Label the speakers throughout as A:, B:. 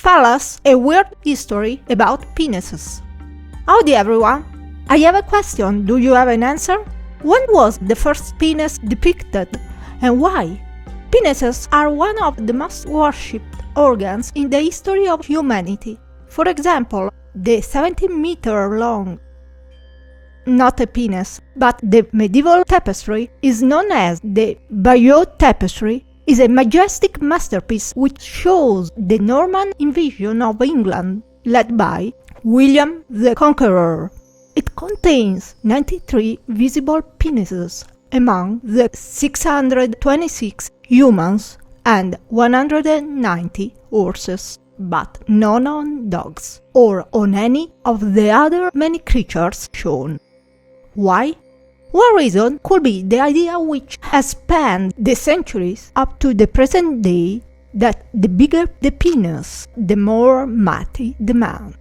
A: Phallus, a weird history about penises. Howdy everyone! I have a question, do you have an answer? When was the first penis depicted, and why? Penises are one of the most worshipped organs in the history of humanity. For example, the 17-meter long, not a penis, but the medieval tapestry is known as the Bayeux Tapestry, is a majestic masterpiece which shows the Norman invasion of England, led by William the Conqueror. It contains 93 visible penises among the 626 humans and 190 horses, but none on dogs or on any of the other many creatures shown. Why? One reason could be the idea which has spanned the centuries up to the present day that the bigger the penis, the more mighty the man.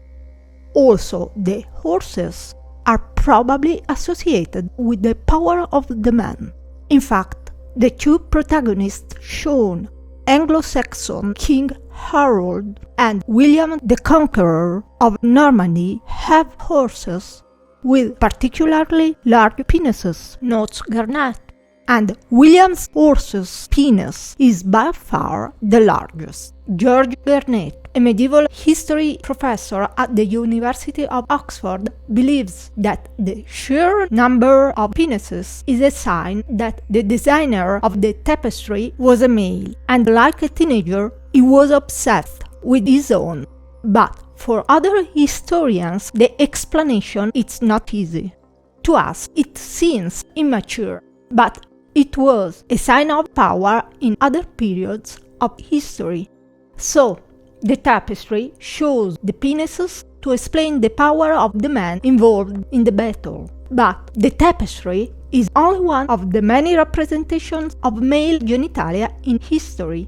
A: Also, the horses are probably associated with the power of the man. In fact, the two protagonists shown, Anglo-Saxon King Harold and William the Conqueror of Normandy, have horses with particularly large penises, notes Garnett, and William's horse's penis is by far the largest. George Garnett, a medieval history professor at the University of Oxford, believes that the sheer number of penises is a sign that the designer of the tapestry was a male, and like a teenager, he was obsessed with his own. But for other historians, the explanation is not easy. To us, it seems immature, but it was a sign of power in other periods of history. So, the tapestry shows the penises to explain the power of the man involved in the battle. But the tapestry is only one of the many representations of male genitalia in history.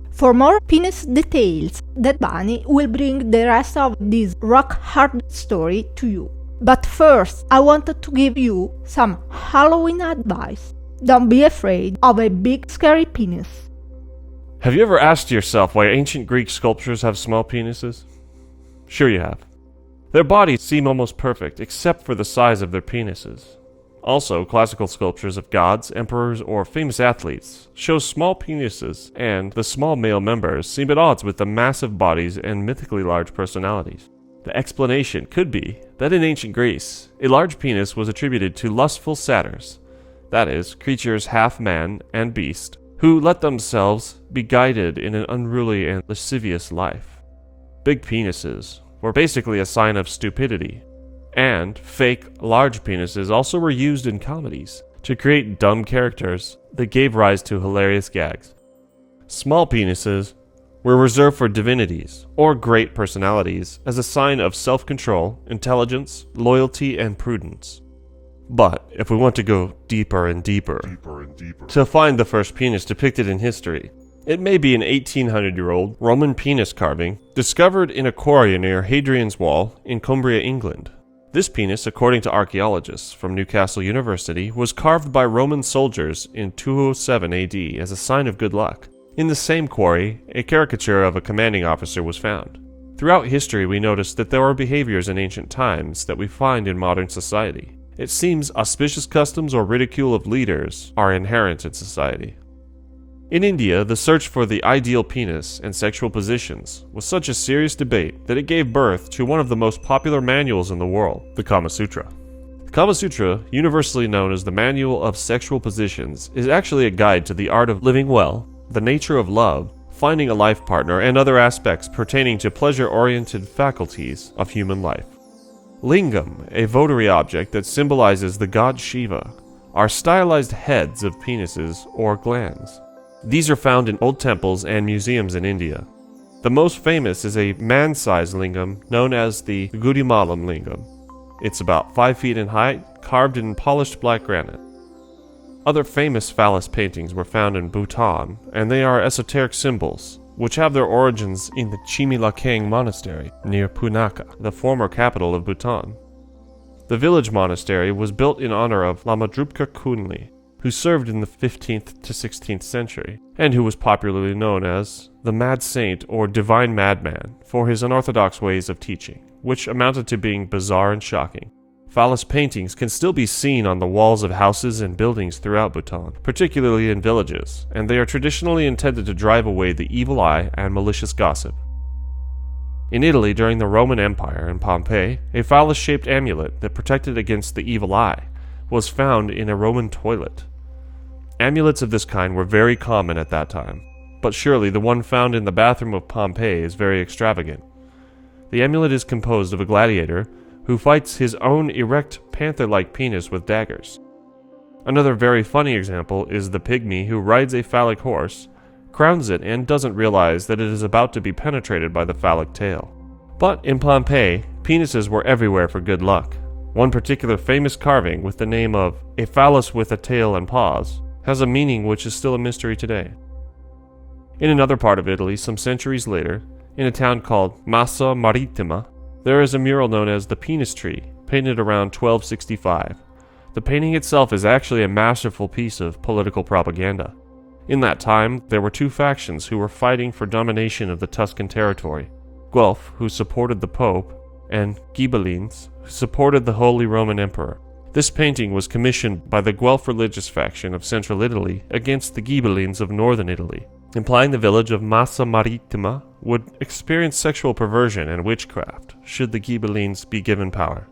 A: For more penis details, that Bunny will bring the rest of this rock-hard story to you. But first, I wanted to give you some Halloween advice. Don't be afraid of a big scary penis.
B: Have you ever asked yourself why ancient Greek sculptures have small penises? Sure you have. Their bodies seem almost perfect, except for the size of their penises. Also, classical sculptures of gods, emperors, or famous athletes show small penises, and the small male members seem at odds with the massive bodies and mythically large personalities. The explanation could be that in ancient Greece, a large penis was attributed to lustful satyrs, that is, creatures half man and beast, who let themselves be guided in an unruly and lascivious life. Big penises were basically a sign of stupidity, and fake large penises also were used in comedies to create dumb characters that gave rise to hilarious gags. Small penises were reserved for divinities or great personalities as a sign of self-control, intelligence, loyalty, and prudence. But if we want to go deeper and deeper to find the first penis depicted in history, it may be an 1800-year-old Roman penis carving discovered in a quarry near Hadrian's Wall in Cumbria, England. This penis, according to archaeologists from Newcastle University, was carved by Roman soldiers in 207 AD as a sign of good luck. In the same quarry, a caricature of a commanding officer was found. Throughout history, we notice that there are behaviors in ancient times that we find in modern society. It seems auspicious customs or ridicule of leaders are inherent in society. In India, the search for the ideal penis and sexual positions was such a serious debate that it gave birth to one of the most popular manuals in the world, the Kama Sutra. The Kama Sutra, universally known as the Manual of Sexual Positions, is actually a guide to the art of living well, the nature of love, finding a life partner, and other aspects pertaining to pleasure-oriented faculties of human life. Lingam, a votary object that symbolizes the god Shiva, are stylized heads of penises or glands. These are found in old temples and museums in India. The most famous is a man-sized lingam known as the Gudimalam lingam. It's about 5 feet in height, carved in polished black granite. Other famous phallus paintings were found in Bhutan, and they are esoteric symbols, which have their origins in the Chimilakeng Monastery near Punakha, the former capital of Bhutan. The village monastery was built in honor of Lama Drupka Kunli, who served in the 15th to 16th century, and who was popularly known as the Mad Saint or Divine Madman for his unorthodox ways of teaching, which amounted to being bizarre and shocking. Phallus paintings can still be seen on the walls of houses and buildings throughout Bhutan, particularly in villages, and they are traditionally intended to drive away the evil eye and malicious gossip. In Italy during the Roman Empire in Pompeii, a phallus-shaped amulet that protected against the evil eye was found in a Roman toilet. Amulets of this kind were very common at that time, but surely the one found in the bathroom of Pompeii is very extravagant. The amulet is composed of a gladiator who fights his own erect panther-like penis with daggers. Another very funny example is the pygmy who rides a phallic horse, crowns it, and doesn't realize that it is about to be penetrated by the phallic tail. But in Pompeii, penises were everywhere for good luck. One particular famous carving with the name of a phallus with a tail and paws has a meaning which is still a mystery today. In another part of Italy, some centuries later, in a town called Massa Marittima, there is a mural known as the Penis Tree, painted around 1265. The painting itself is actually a masterful piece of political propaganda. In that time, there were two factions who were fighting for domination of the Tuscan territory: Guelph, who supported the Pope, and Ghibellines, who supported the Holy Roman Emperor. This painting was commissioned by the Guelph religious faction of central Italy against the Ghibellines of northern Italy, implying the village of Massa Marittima would experience sexual perversion and witchcraft should the Ghibellines be given power.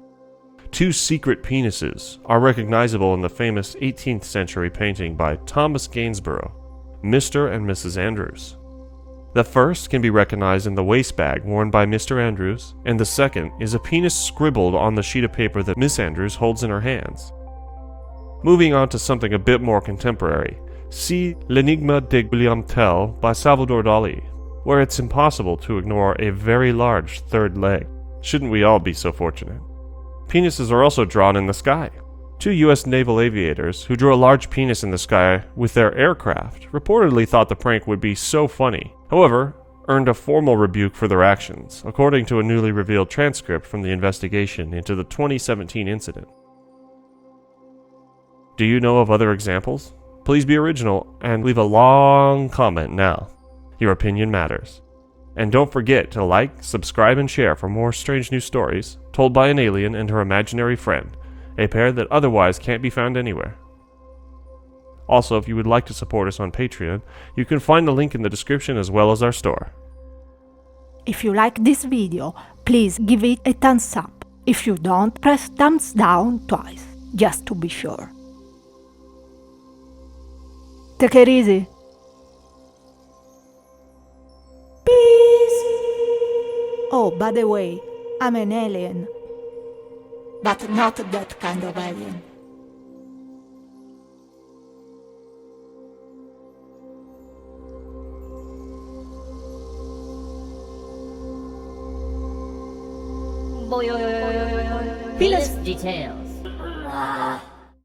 B: Two secret penises are recognizable in the famous 18th century painting by Thomas Gainsborough, Mr. and Mrs. Andrews. The first can be recognized in the waist bag worn by Mr. Andrews, and the second is a penis scribbled on the sheet of paper that Miss Andrews holds in her hands. Moving on to something a bit more contemporary, see L'Enigma de Guillaume Tell by Salvador Dali, where it's impossible to ignore a very large third leg. Shouldn't we all be so fortunate? Penises are also drawn in the sky. Two U.S. naval aviators who drew a large penis in the sky with their aircraft reportedly thought the prank would be so funny, however, earned a formal rebuke for their actions, according to a newly revealed transcript from the investigation into the 2017 incident. Do you know of other examples? Please be original and leave a long comment now. Your opinion matters. And don't forget to like, subscribe, and share for more strange new stories told by an alien and her imaginary friend, a pair that otherwise can't be found anywhere. Also, if you would like to support us on Patreon, you can find the link in the description as well as our store.
A: If you like this video, please give it a thumbs up. If you don't, press thumbs down twice, just to be sure. Take it easy. Peace. Oh, by the way, I'm an alien. But not that kind of alien.
C: Phallus detail.